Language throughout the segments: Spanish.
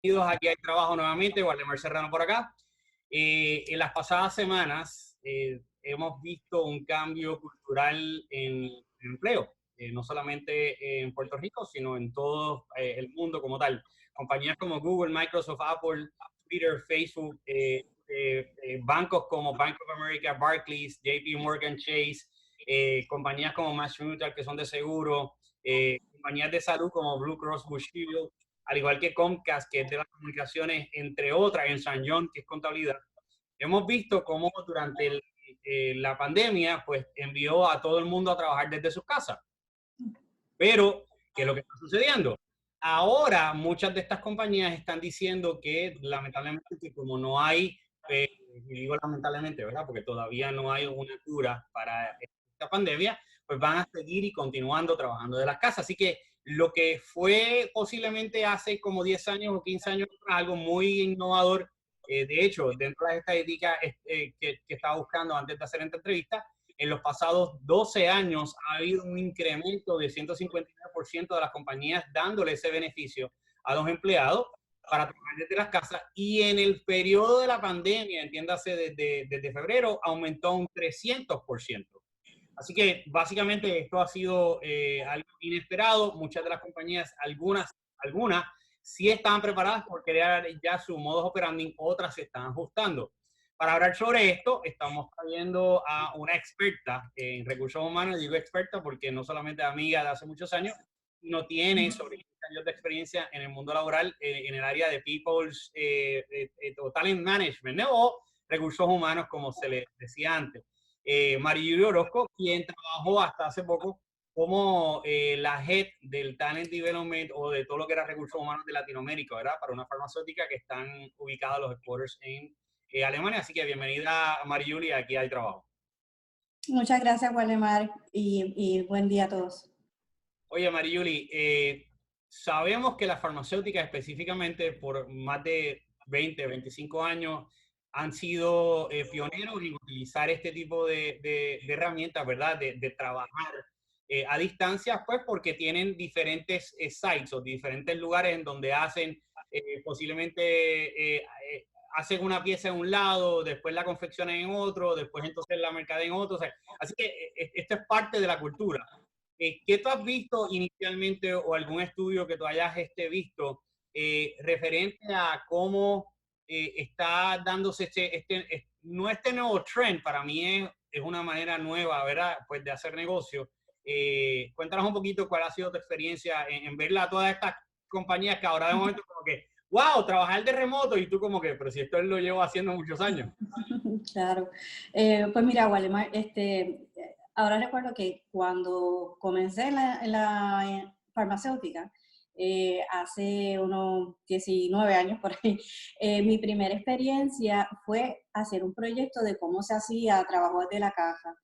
Bienvenidos aquí hay trabajo nuevamente, Waldemar Serrano por acá. En las pasadas semanas hemos visto un cambio cultural en empleo, no solamente en Puerto Rico, sino en todo el mundo como tal. Compañías como Google, Microsoft, Apple, Twitter, Facebook, bancos como Bank of America, Barclays, JP Morgan Chase, compañías como MassMutual que son de seguro, compañías de salud como Blue Cross Blue Shield, al igual que Comcast, que es de las comunicaciones, entre otras, en San John, que es contabilidad. Hemos visto cómo durante la pandemia, pues envió a todo el mundo a trabajar desde sus casas. Pero, ¿qué es lo que está sucediendo? Ahora, muchas de estas compañías están diciendo que, lamentablemente, que como no hay, y digo lamentablemente, ¿verdad? Porque todavía no hay una cura para esta pandemia, pues van a seguir y continuando trabajando de las casas. Así que lo que fue posiblemente hace como 10 años o 15 años, algo muy innovador, de hecho, dentro de las estadísticas que estaba buscando antes de hacer esta entrevista, en los pasados 12 años ha habido un incremento de 159% de las compañías dándole ese beneficio a los empleados para trabajar desde las casas, y en el periodo de la pandemia, entiéndase desde febrero, aumentó un 300%. Así que básicamente esto ha sido algo inesperado. Muchas de las compañías, algunas sí estaban preparadas por crear ya su modus operandi, otras se están ajustando. Para hablar sobre esto, estamos trayendo a una experta en recursos humanos. Digo experta porque no solamente amiga de hace muchos años, sino tiene sobre 15 años de experiencia en el mundo laboral, en el área de People's o Talent Management, ¿no? O recursos humanos, como se le decía antes. Mariyuri Orozco, quien trabajó hasta hace poco como la head del Talent Development o de todo lo que era recursos humanos de Latinoamérica, ¿verdad? Para una farmacéutica que están ubicados los headquarters en Alemania. Así que bienvenida, Mariyuri, aquí hay trabajo. Muchas gracias, Waldemar, y buen día a todos. Oye, Mariyuri, sabemos que las farmacéuticas específicamente por más de 20, 25 años han sido pioneros en utilizar este tipo de herramientas, ¿verdad? De trabajar a distancia, pues porque tienen diferentes sites o diferentes lugares en donde hacen posiblemente hacen una pieza en un lado, después la confeccionan en otro, después entonces la mercadean en otro. O sea, así que esto es parte de la cultura. ¿Qué tú has visto inicialmente o algún estudio que tú hayas visto referente a cómo está dándose no este nuevo trend? Para mí es una manera nueva, ¿verdad? Pues de hacer negocio. Cuéntanos un poquito cuál ha sido tu experiencia en verla a todas estas compañías que ahora de momento como que, wow, trabajar de remoto, y tú como que, pero si esto lo llevo haciendo muchos años. Claro. Pues mira, Waldemar, ahora recuerdo que cuando comencé en la farmacéutica, hace unos 19 años por ahí, mi primera experiencia fue hacer un proyecto de cómo se hacía trabajo desde la casa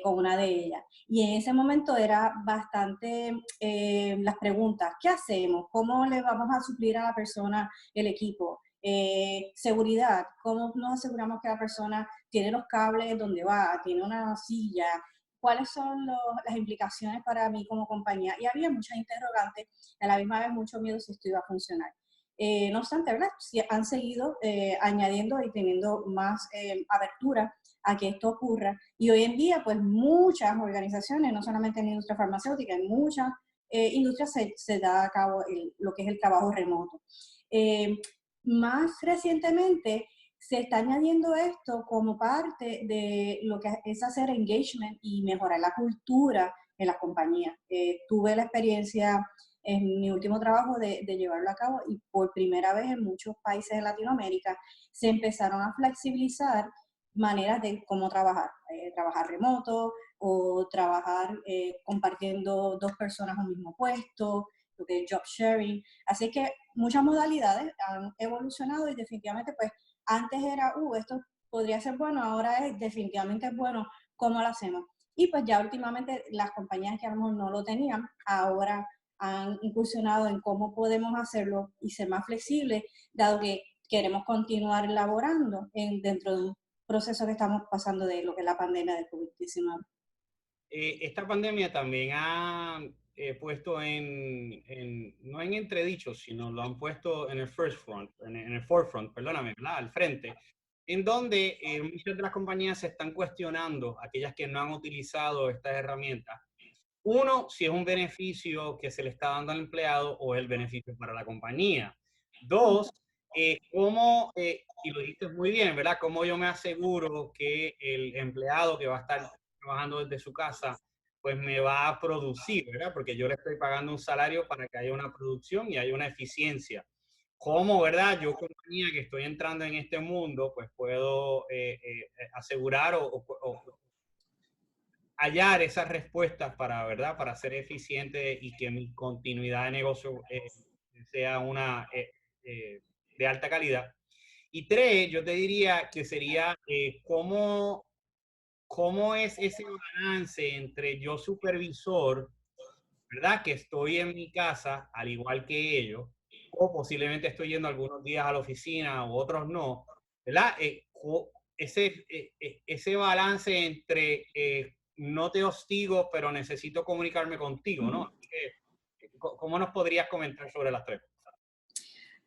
con una de ellas. Y en ese momento era bastante las preguntas: ¿qué hacemos? ¿Cómo le vamos a suplir a la persona el equipo? Seguridad, cómo nos aseguramos que la persona tiene los cables donde va, tiene una silla, cuáles son las implicaciones para mí como compañía. Y había muchas interrogantes, a la misma vez mucho miedo si esto iba a funcionar. No obstante, ¿verdad? Sí, han seguido añadiendo y teniendo más apertura a que esto ocurra. Y hoy en día, pues muchas organizaciones, no solamente en la industria farmacéutica, en muchas industrias se da a cabo lo que es el trabajo remoto. Más recientemente se está añadiendo esto como parte de lo que es hacer engagement y mejorar la cultura en las compañías. Tuve la experiencia en mi último trabajo de llevarlo a cabo, y por primera vez en muchos países de Latinoamérica se empezaron a flexibilizar maneras de cómo trabajar remoto o trabajar compartiendo dos personas un mismo puesto, lo que es job sharing. Así que muchas modalidades han evolucionado y definitivamente pues antes era, esto podría ser bueno, ahora es definitivamente bueno, ¿cómo lo hacemos? Y pues ya últimamente las compañías que a lo mejor no lo tenían, ahora han incursionado en cómo podemos hacerlo y ser más flexibles, dado que queremos continuar laborando dentro de un proceso que estamos pasando de lo que es la pandemia del COVID-19. Esta pandemia también ha puesto no en entredicho, sino lo han puesto en el en el forefront, perdóname, ¿verdad? Al frente, en donde muchas de las compañías se están cuestionando, aquellas que no han utilizado estas herramientas. Uno, si es un beneficio que se le está dando al empleado o es el beneficio para la compañía. Dos, y lo dijiste muy bien, ¿verdad? ¿Cómo yo me aseguro que el empleado que va a estar trabajando desde su casa, pues me va a producir, ¿verdad? Porque yo le estoy pagando un salario para que haya una producción y haya una eficiencia. ¿Cómo, verdad? Yo, compañía que estoy entrando en este mundo, pues puedo asegurar o hallar esas respuestas para, ¿verdad? Para ser eficiente y que mi continuidad de negocio sea una de alta calidad. Y tres, yo te diría que sería cómo es ese balance entre yo supervisor, ¿verdad? Que estoy en mi casa, al igual que ellos, o posiblemente estoy yendo algunos días a la oficina o otros no, ¿verdad? Ese balance entre no te hostigo, pero necesito comunicarme contigo, ¿no? Así que, ¿cómo nos podrías comentar sobre las tres?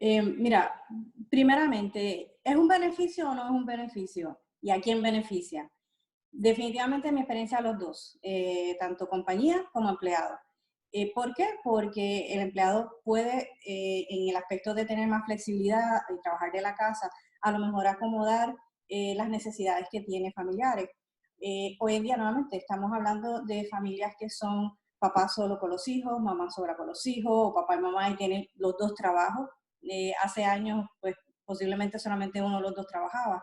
Mira, primeramente, ¿es un beneficio o no es un beneficio? ¿Y a quién beneficia? Definitivamente mi experiencia a los dos, tanto compañía como empleado. ¿Por qué? Porque el empleado puede, en el aspecto de tener más flexibilidad y trabajar de la casa, a lo mejor acomodar las necesidades que tiene familiares. Hoy en día, nuevamente, estamos hablando de familias que son papá solo con los hijos, mamá sola con los hijos, o papá y mamá y tienen los dos trabajos. Hace años, pues posiblemente solamente uno de los dos trabajaba.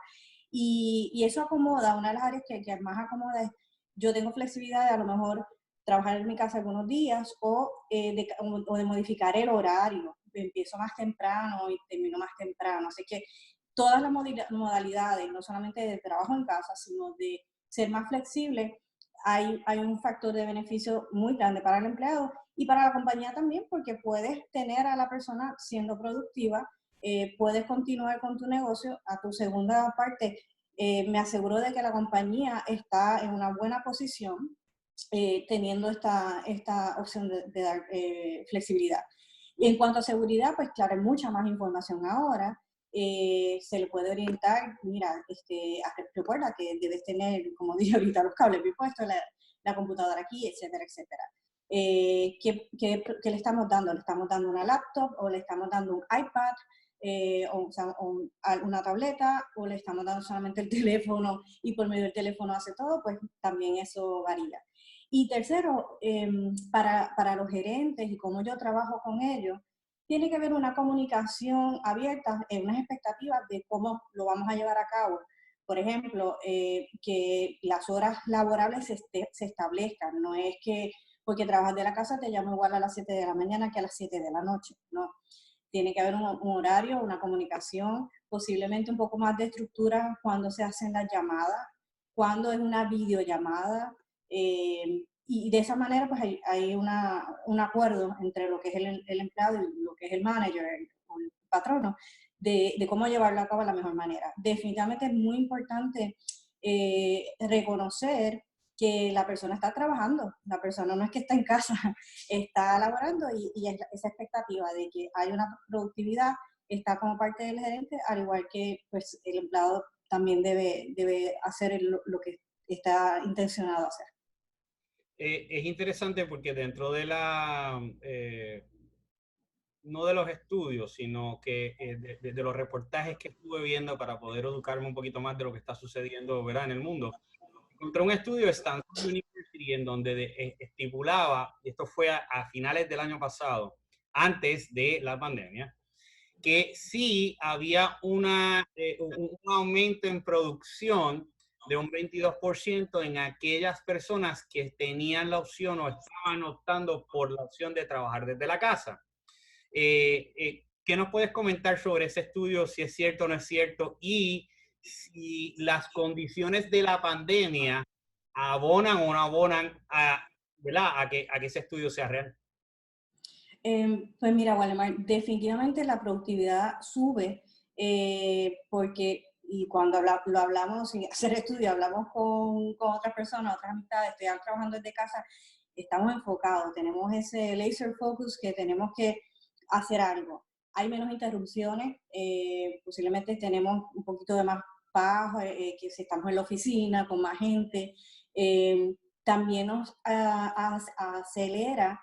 Y eso acomoda, una de las áreas que más acomoda es, yo tengo flexibilidad de a lo mejor trabajar en mi casa algunos días o de modificar el horario. Empiezo más temprano y termino más temprano. Así que todas las modalidades, no solamente de trabajo en casa, sino de ser más flexible, hay un factor de beneficio muy grande para el empleado y para la compañía también, porque puedes tener a la persona siendo productiva, puedes continuar con tu negocio. A tu segunda parte, me aseguro de que la compañía está en una buena posición teniendo esta opción de dar flexibilidad. Y en cuanto a seguridad, pues claro, hay mucha más información ahora. Se le puede orientar, mira, recuerda que debes tener, como dije ahorita, los cables bien puestos, la computadora aquí, etcétera, etcétera. ¿Qué le estamos dando? ¿Le estamos dando una laptop o le estamos dando un iPad? O una tableta, o le estamos dando solamente el teléfono y por medio del teléfono hace todo, pues también eso varía. Y tercero, para los gerentes y cómo yo trabajo con ellos, tiene que haber una comunicación abierta, unas expectativas de cómo lo vamos a llevar a cabo. Por ejemplo, que las horas laborables se establezcan, no es que porque trabajas de la casa te llamo igual a las 7 de la mañana que a las 7 de la noche, no. Tiene que haber un horario, una comunicación, posiblemente un poco más de estructura cuando se hacen las llamadas, cuando es una videollamada, y de esa manera pues hay un acuerdo entre lo que es el empleado y lo que es el manager o el patrono de cómo llevarlo a cabo de la mejor manera. Definitivamente es muy importante reconocer que la persona está trabajando, la persona no es que está en casa, está laborando y esa expectativa de que hay una productividad está como parte del gerente, al igual que pues, el empleado también debe hacer lo que está intencionado a hacer. Es interesante porque dentro de no de los estudios, sino que de los reportajes que estuve viendo para poder educarme un poquito más de lo que está sucediendo, ¿verdad? En el mundo, encontré un estudio de Stanford University en donde estipulaba, esto fue a finales del año pasado, antes de la pandemia, que sí había un aumento en producción de un 22% en aquellas personas que tenían la opción o estaban optando por la opción de trabajar desde la casa. ¿Qué nos puedes comentar sobre ese estudio, si es cierto o no es cierto? Y si las condiciones de la pandemia abonan o no abonan ¿verdad? A que ese estudio sea real. Pues mira, Waldemar, definitivamente la productividad sube porque, y cuando lo hablamos sin hacer estudio, hablamos con otras personas, otras amistades, estoy trabajando desde casa estamos enfocados, tenemos ese laser focus que tenemos que hacer algo. Hay menos interrupciones, posiblemente tenemos un poquito de más paz, que si estamos en la oficina con más gente. También nos acelera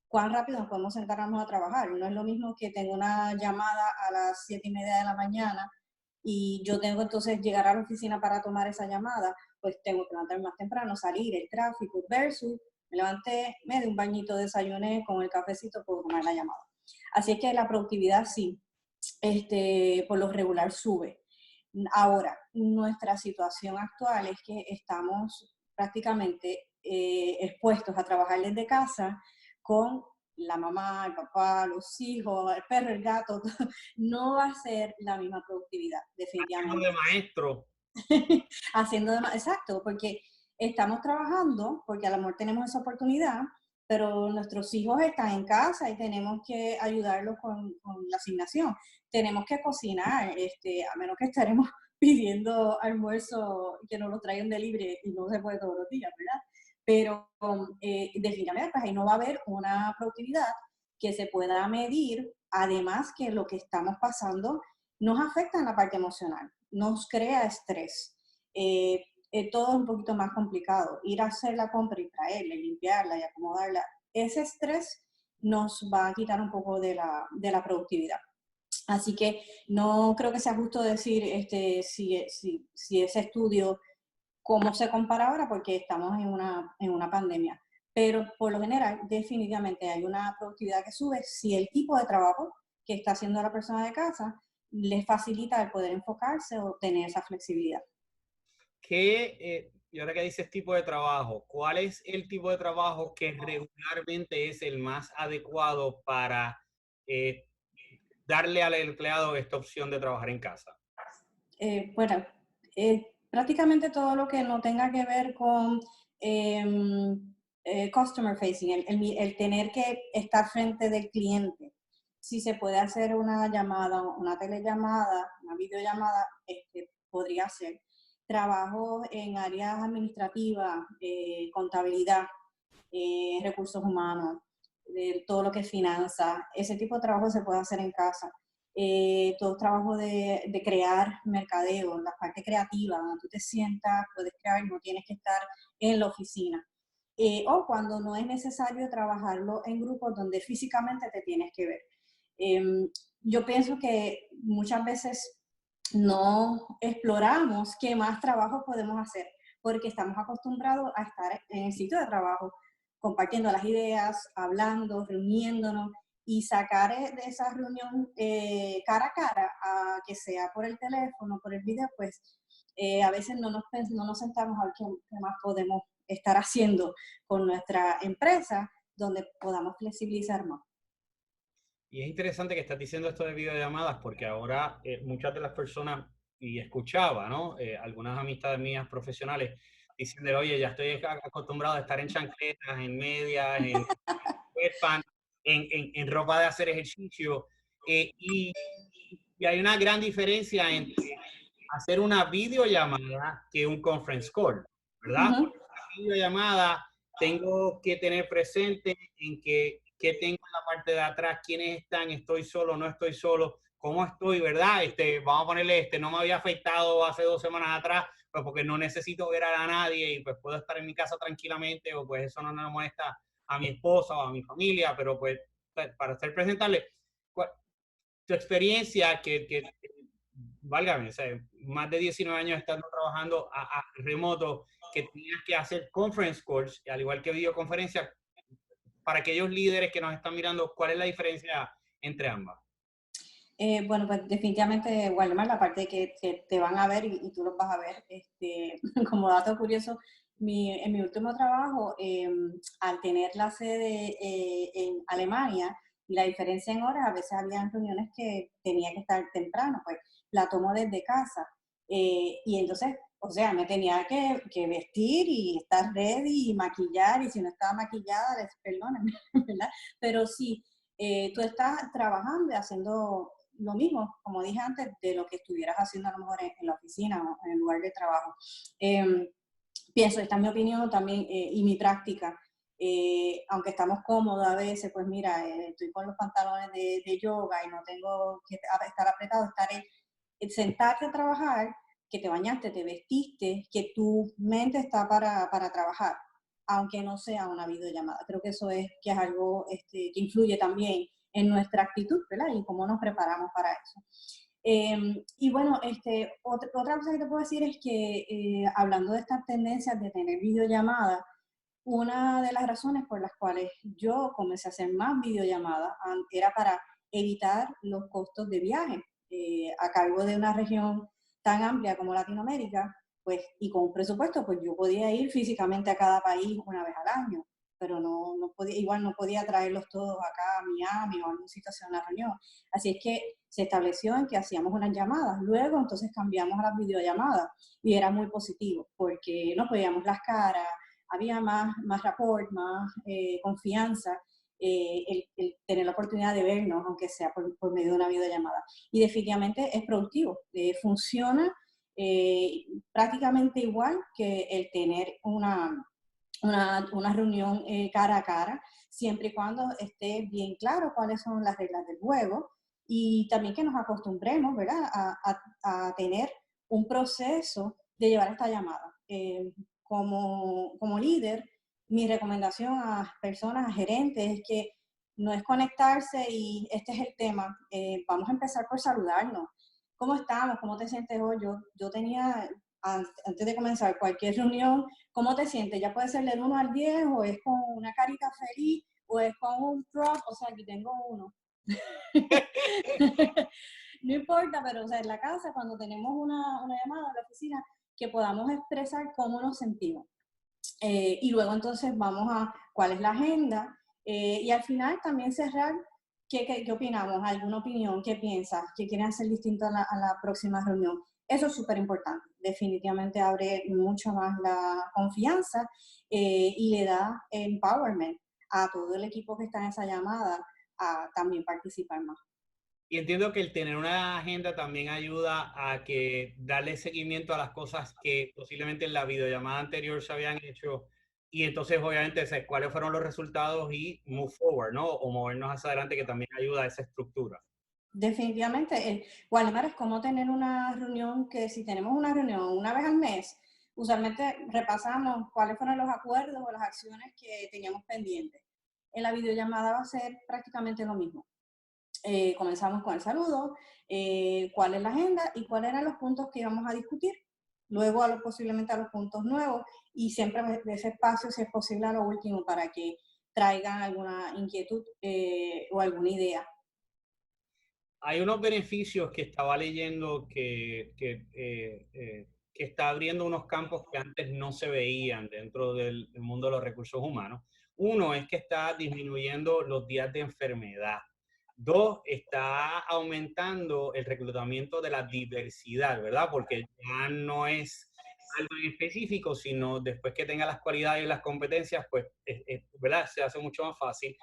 cuán rápido nos podemos sentarnos a trabajar. No es lo mismo que tengo una llamada a las 7:30 de la mañana y yo tengo entonces llegar a la oficina para tomar esa llamada, pues tengo que levantarme más temprano, salir, el tráfico, versus me levanté, me di un bañito, desayuné con el cafecito, puedo tomar la llamada. Así es que la productividad sí, por lo regular sube. Ahora, nuestra situación actual es que estamos prácticamente expuestos a trabajar desde casa con la mamá, el papá, los hijos, el perro, el gato. No va a ser la misma productividad, Haciendo de definitivamente. maestro. Haciendo demás, exacto, porque estamos trabajando, porque a lo mejor tenemos esa oportunidad, pero nuestros hijos están en casa y tenemos que ayudarlos con la asignación. Tenemos que cocinar, a menos que estaremos pidiendo almuerzo que nos lo traigan de libre y no se puede todos los días, ¿verdad? Pero definitivamente pues ahí no va a haber una productividad que se pueda medir, además que lo que estamos pasando nos afecta en la parte emocional, nos crea estrés. Todo es un poquito más complicado. Ir a hacer la compra y traerla, y limpiarla y acomodarla, ese estrés nos va a quitar un poco de la productividad. Así que no creo que sea justo decir si ese estudio, cómo se compara ahora, porque estamos en una pandemia. Pero por lo general, definitivamente hay una productividad que sube si el tipo de trabajo que está haciendo la persona de casa le facilita el poder enfocarse o tener esa flexibilidad. Y ahora que dices tipo de trabajo, ¿cuál es el tipo de trabajo que regularmente es el más adecuado para eh, darle al empleado esta opción de trabajar en casa? Bueno, prácticamente todo lo que no tenga que ver con customer facing, el tener que estar frente del cliente. Si se puede hacer una llamada, una telellamada, una videollamada, podría ser. Trabajo en áreas administrativas, contabilidad, recursos humanos, todo lo que es finanzas, ese tipo de trabajo se puede hacer en casa. Todo trabajo de crear mercadeo, la parte creativa, donde tú te sientas, puedes crear, no tienes que estar en la oficina. O cuando no es necesario trabajarlo en grupos donde físicamente te tienes que ver. Yo pienso que muchas veces no exploramos qué más trabajo podemos hacer, porque estamos acostumbrados a estar en el sitio de trabajo, compartiendo las ideas, hablando, reuniéndonos, y sacar de esa reunión cara a cara a que sea por el teléfono, por el video, pues a veces no nos sentamos a ver qué más podemos estar haciendo con nuestra empresa, donde podamos flexibilizar más. Y es interesante que estás diciendo esto de videollamadas porque ahora muchas de las personas, y escuchaba, ¿no? Algunas amistades mías profesionales diciendo, oye, ya estoy acostumbrado a estar en chancletas, en medias, en sweatpants, en ropa de hacer ejercicio. Y hay una gran diferencia entre hacer una videollamada que un conference call, ¿verdad? Ujú. Porque una videollamada tengo que tener presente en qué tengo en la parte de atrás, quiénes están, estoy solo, no estoy solo, cómo estoy, ¿verdad? Vamos a ponerle, no me había afeitado hace 2 semanas atrás, pues porque no necesito ver a nadie y pues puedo estar en mi casa tranquilamente o pues eso no me molesta a mi esposa o a mi familia, pero pues para ser presentable, tu experiencia válgame, o sea, más de 19 años estando trabajando a remoto, que tenías que hacer conference calls, al igual que videoconferencias, para aquellos líderes que nos están mirando, ¿cuál es la diferencia entre ambas? Bueno, pues definitivamente, Waldemar, la parte que te van a ver y tú los vas a ver. Como dato curioso, en mi último trabajo, al tener la sede en Alemania, y la diferencia en horas, a veces había reuniones que tenía que estar temprano, pues la tomo desde casa. Y entonces, o sea, me tenía que vestir y estar ready y maquillar, y si no estaba maquillada, perdónenme, ¿verdad? Pero sí, tú estás trabajando y haciendo lo mismo, como dije antes, de lo que estuvieras haciendo a lo mejor en la oficina o en el lugar de trabajo. Pienso, esta es mi opinión también y mi práctica. aunque estamos cómodos a veces, pues mira, estoy con los pantalones de yoga y no tengo que estar apretado, sentarte a trabajar, que te bañaste, te vestiste, que tu mente está para trabajar, aunque no sea una videollamada. Creo que eso es, que es algo que influye también en nuestra actitud, ¿verdad? Y cómo nos preparamos para eso. Y bueno, otra cosa que te puedo decir es que hablando de estas tendencias de tener videollamadas, una de las razones por las cuales yo comencé a hacer más videollamadas era para evitar los costos de viaje. A cargo de una región tan amplia como Latinoamérica, pues, y con un presupuesto, pues yo podía ir físicamente a cada país una vez al año, pero no podía, igual no podía traerlos todos acá a Miami o a alguna situación, a una reunión. Así es que se estableció en que hacíamos unas llamadas, luego entonces cambiamos a las videollamadas y era muy positivo porque nos veíamos las caras, había más rapport, más confianza, el tener la oportunidad de vernos, aunque sea por medio de una videollamada. Y definitivamente es productivo, funciona prácticamente igual que el tener una reunión cara a cara, siempre y cuando esté bien claro cuáles son las reglas del juego y también que nos acostumbremos, ¿verdad?, a tener un proceso de llevar esta llamada. Como líder, mi recomendación a personas, a gerentes, es que no es conectarse y este es el tema. Vamos a empezar por saludarnos. ¿Cómo estamos? ¿Cómo te sientes hoy? Yo tenía, antes de comenzar cualquier reunión, ¿cómo te sientes? Ya puede ser del 1 al 10 o es con una carita feliz o es con un prop, o sea, aquí tengo uno. No importa, pero o sea, en la casa, cuando tenemos una llamada en la oficina, que podamos expresar cómo nos sentimos. Y luego entonces vamos a cuál es la agenda y al final también cerrar qué opinamos, alguna opinión, qué piensas, qué quieren hacer distinto a la próxima reunión. Eso es súper importante, definitivamente abre mucho más la confianza y le da empowerment a todo el equipo que está en esa llamada a también participar más. Y entiendo que el tener una agenda también ayuda a que darle seguimiento a las cosas que posiblemente en la videollamada anterior se habían hecho y entonces obviamente cuáles fueron los resultados y move forward, ¿no? O movernos hacia adelante, que también ayuda a esa estructura. Definitivamente, Waldemar, es como tener una reunión que si tenemos una reunión una vez al mes, usualmente repasamos cuáles fueron los acuerdos o las acciones que teníamos pendientes. En la videollamada va a ser prácticamente lo mismo. Comenzamos con el saludo, cuál es la agenda y cuáles eran los puntos que íbamos a discutir. Luego posiblemente a los puntos nuevos y siempre de ese espacio, si es posible, a lo último para que traigan alguna inquietud o alguna idea. Hay unos beneficios que estaba leyendo que está abriendo unos campos que antes no se veían dentro del mundo de los recursos humanos. Uno es que está disminuyendo los días de enfermedad. Dos, está aumentando el reclutamiento de la diversidad, ¿verdad? Porque ya no es algo en específico, sino después que tenga las cualidades y las competencias, pues, ¿verdad? Se hace mucho más fácil.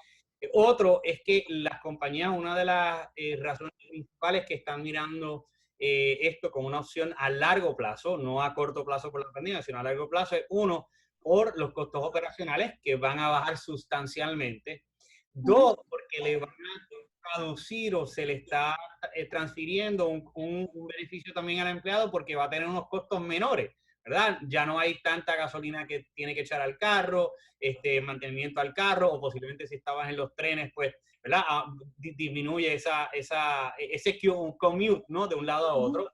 Otro es que las compañías, una de las razones principales que están mirando esto como una opción a largo plazo, no a corto plazo por la pandemia, sino a largo plazo, es uno, por los costos operacionales que van a bajar sustancialmente. Dos, porque le van a traducir o se le está transfiriendo un beneficio también al empleado porque va a tener unos costos menores, ¿verdad? Ya no hay tanta gasolina que tiene que echar al carro, mantenimiento al carro, o posiblemente si estabas en los trenes, pues, ¿verdad? Disminuye ese commute, ¿no? De un lado a otro.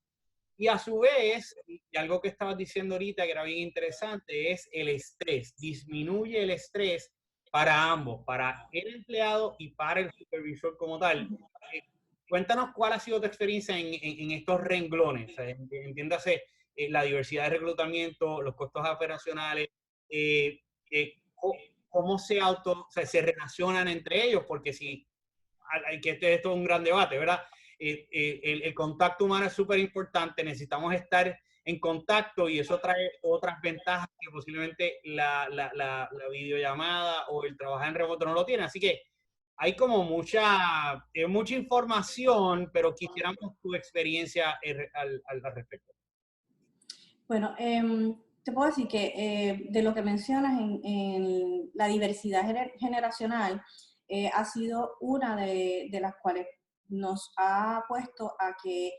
Y a su vez, y algo que estabas diciendo ahorita que era bien interesante, es el estrés. Disminuye el estrés para ambos, para el empleado y para el supervisor como tal. Eh, Cuéntanos cuál ha sido tu experiencia en estos renglones. O sea, entiéndase, la diversidad de reclutamiento, los costos operacionales, eh, cómo o sea, se relacionan entre ellos, porque si, que esto es un gran debate, ¿verdad? El contacto humano es súper importante, necesitamos estar en contacto y eso trae otras ventajas que posiblemente la videollamada o el trabajar en remoto no lo tiene. Así que hay como mucha información, pero quisiéramos tu experiencia al respecto. Bueno, te puedo decir que de lo que mencionas en la diversidad generacional, ha sido una de las cuales nos ha puesto a que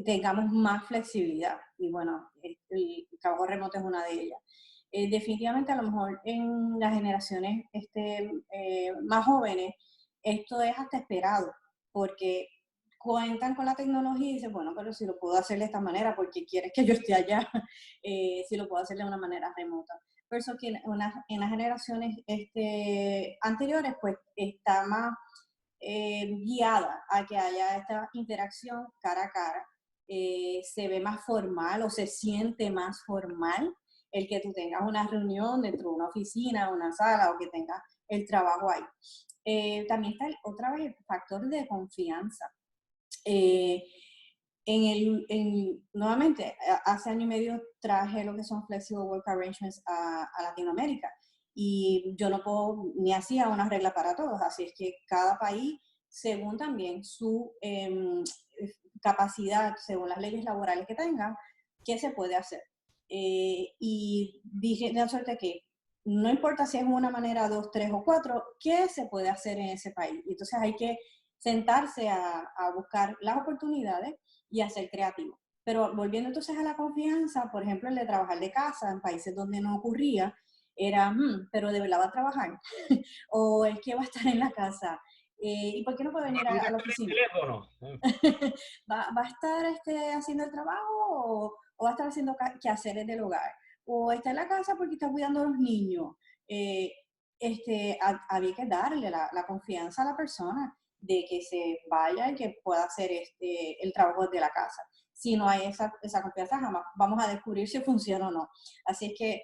tengamos más flexibilidad. Y bueno, el trabajo remoto es una de ellas. Definitivamente, a lo mejor en las generaciones más jóvenes, esto es hasta esperado, porque cuentan con la tecnología y dicen, bueno, pero si lo puedo hacer de esta manera, porque quieres que yo esté allá, si lo puedo hacer de una manera remota. Por eso que en las generaciones anteriores, pues está más guiada a que haya esta interacción cara a cara. Se ve más formal o se siente más formal el que tú tengas una reunión dentro de una oficina, una sala o que tengas el trabajo ahí. También está otra vez el factor de confianza. Eh, nuevamente, hace año y medio traje lo que son Flexible Work Arrangements a Latinoamérica y yo no puedo, ni hacía una regla para todos, así es que cada país, según también su capacidad, según las leyes laborales que tenga, ¿qué se puede hacer? Y dije, de suerte que no importa si es una manera, dos, tres o cuatro, ¿qué se puede hacer en ese país? Entonces hay que sentarse a buscar las oportunidades y a ser creativo. Pero volviendo entonces a la confianza, por ejemplo, el de trabajar de casa en países donde no ocurría, era, pero de verdad va a trabajar, o es que va a estar en la casa, ¿y por qué no puede venir a la oficina? Teléfono. ¿Va a estar haciendo el trabajo o va a estar haciendo quehaceres del hogar? ¿O está en la casa porque está cuidando a los niños? Había que darle la confianza a la persona de que se vaya y que pueda hacer el trabajo de la casa. Si no hay esa confianza, jamás vamos a descubrir si funciona o no. Así es que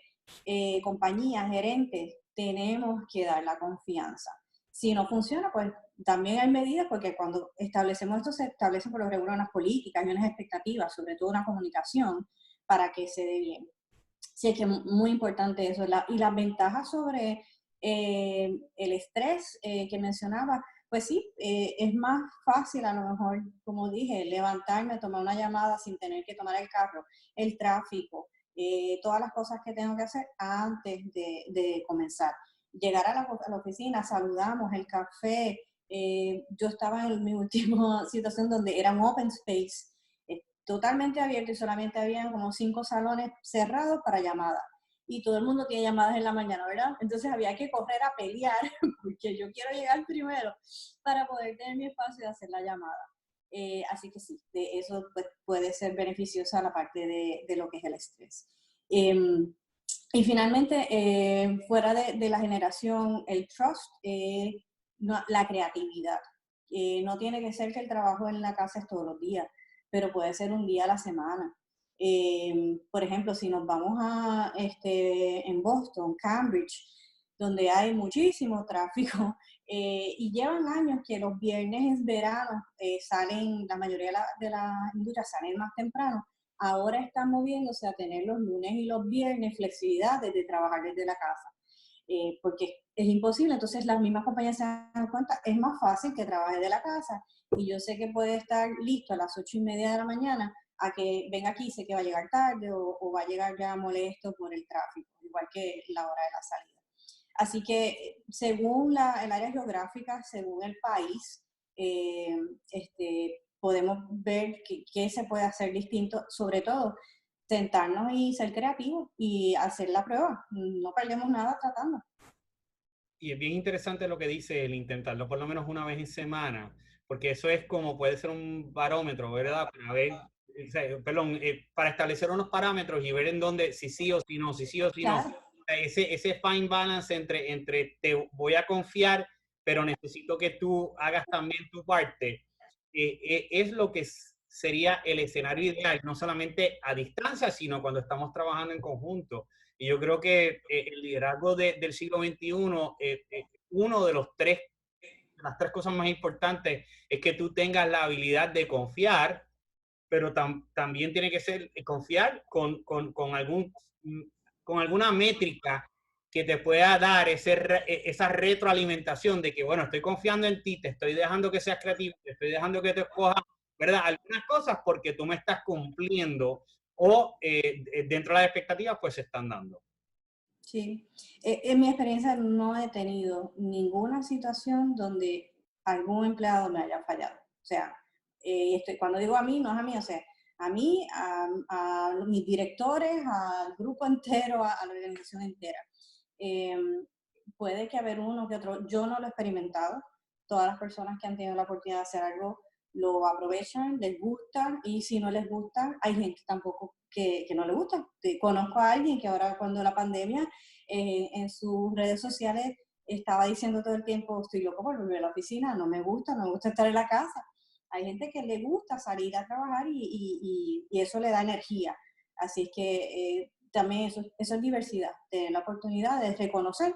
compañías, gerentes, tenemos que dar la confianza. Si no funciona, pues también hay medidas, porque cuando establecemos esto, se establecen por lo regular unas políticas y unas expectativas, sobre todo una comunicación, para que se dé bien. Sí, es que es muy importante eso. Y las ventajas sobre el estrés que mencionaba, pues sí, es más fácil a lo mejor, como dije, levantarme, tomar una llamada sin tener que tomar el carro, el tráfico, todas las cosas que tengo que hacer antes de comenzar. Llegar a la oficina, saludamos, el café. Yo estaba en mi última situación donde era un open space totalmente abierto y solamente habían como 5 salones cerrados para llamadas. Y todo el mundo tiene llamadas en la mañana, ¿verdad? Entonces había que correr a pelear porque yo quiero llegar primero para poder tener mi espacio de hacer la llamada. Así que sí, de eso pues, puede ser beneficiosa la parte de lo que es el estrés. Y finalmente, fuera de la generación, el trust, la creatividad. No tiene que ser que el trabajo en la casa es todos los días, pero puede ser un día a la semana. Por ejemplo, si nos vamos en Boston, Cambridge, donde hay muchísimo tráfico y llevan años que los viernes en verano salen, la mayoría de las industrias salen más temprano, ahora están moviéndose a tener los lunes y los viernes flexibilidad de trabajar desde la casa. Porque es imposible, entonces las mismas compañías se dan cuenta, es más fácil que trabaje de la casa y yo sé que puede estar listo a las 8:30 de la mañana a que venga aquí y sé que va a llegar tarde o va a llegar ya molesto por el tráfico, igual que la hora de la salida. Así que según el área geográfica, según el país, podemos ver qué se puede hacer distinto, sobre todo sentarnos y ser creativos y hacer la prueba. No perdemos nada tratando. Y es bien interesante lo que dice el intentarlo por lo menos una vez en semana, porque eso es como puede ser un barómetro, ¿verdad? Para ver, perdón, para establecer unos parámetros y ver en dónde, si sí o si no, si sí o si no. Claro. Ese fine balance entre te voy a confiar, pero necesito que tú hagas también tu parte, es lo que sería el escenario ideal, no solamente a distancia, sino cuando estamos trabajando en conjunto. Y yo creo que el liderazgo del siglo XXI, uno de las tres cosas más importantes es que tú tengas la habilidad de confiar, pero también tiene que ser confiar con alguna métrica que te pueda dar esa retroalimentación de que, bueno, estoy confiando en ti, te estoy dejando que seas creativo, te estoy dejando que te escojas, ¿verdad? Algunas cosas porque tú me estás cumpliendo o dentro de las expectativas pues se están dando. Sí, en mi experiencia no he tenido ninguna situación donde algún empleado me haya fallado. O sea, cuando digo a mí, no es a mí, o sea, a mí, a mis directores, al grupo entero, a la organización entera. Puede que haber uno que otro, yo no lo he experimentado. Todas las personas que han tenido la oportunidad de hacer algo lo aprovechan, les gusta, y si no les gusta, hay gente tampoco que no le gusta. Conozco a alguien que ahora, cuando la pandemia, en sus redes sociales estaba diciendo todo el tiempo: estoy loco por volver a la oficina, no me gusta, no me gusta estar en la casa. Hay gente que le gusta salir a trabajar y eso le da energía. Así es que también eso es diversidad, tener la oportunidad de reconocer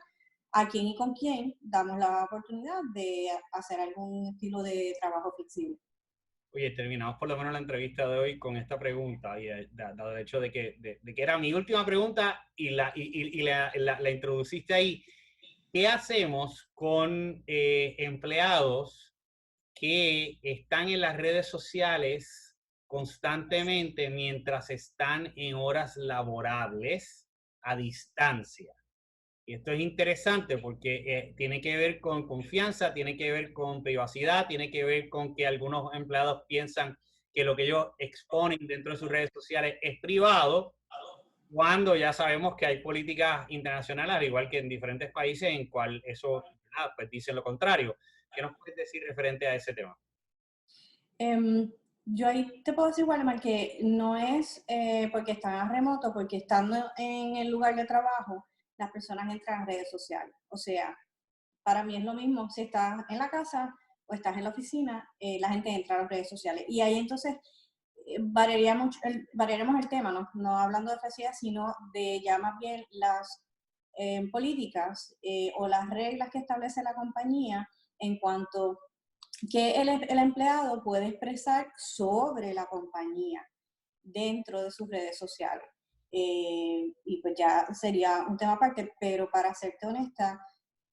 a quién y con quién damos la oportunidad de hacer algún estilo de trabajo flexible. Oye, terminamos por lo menos la entrevista de hoy con esta pregunta, y dado el hecho de que era mi última pregunta y la introduciste ahí. ¿Qué hacemos con empleados que están en las redes sociales constantemente mientras están en horas laborables a distancia? Y esto es interesante porque tiene que ver con confianza, tiene que ver con privacidad, tiene que ver con que algunos empleados piensan que lo que ellos exponen dentro de sus redes sociales es privado, cuando ya sabemos que hay políticas internacionales, al igual que en diferentes países, en cual eso, pues dice lo contrario. ¿Qué nos puedes decir referente a ese tema? Yo ahí te puedo decir, Waldemar, que no es porque están a remoto, porque estando en el lugar de trabajo, las personas entran a redes sociales. O sea, para mí es lo mismo si estás en la casa o estás en la oficina, la gente entra a las redes sociales. Y ahí entonces variaríamos el tema, ¿no? No hablando de felicidad, sino de ya más bien las políticas o las reglas que establece la compañía en cuanto que el empleado puede expresar sobre la compañía dentro de sus redes sociales. Y pues ya sería un tema aparte, pero para serte honesta,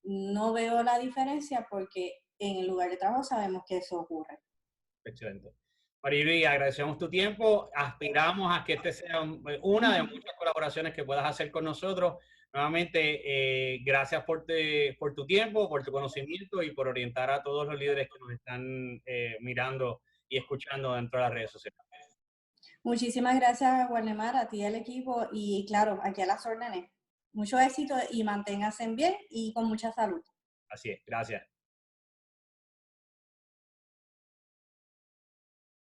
no veo la diferencia porque en el lugar de trabajo sabemos que eso ocurre. Excelente. Maribel, agradecemos tu tiempo. Aspiramos a que este sea una de muchas colaboraciones que puedas hacer con nosotros. Nuevamente, gracias por tu tiempo, por tu conocimiento y por orientar a todos los líderes que nos están mirando y escuchando dentro de las redes sociales. Muchísimas gracias, Guarnemar, a ti y al equipo, y claro, aquí a las órdenes. Mucho éxito y manténganse bien y con mucha salud. Así es, gracias.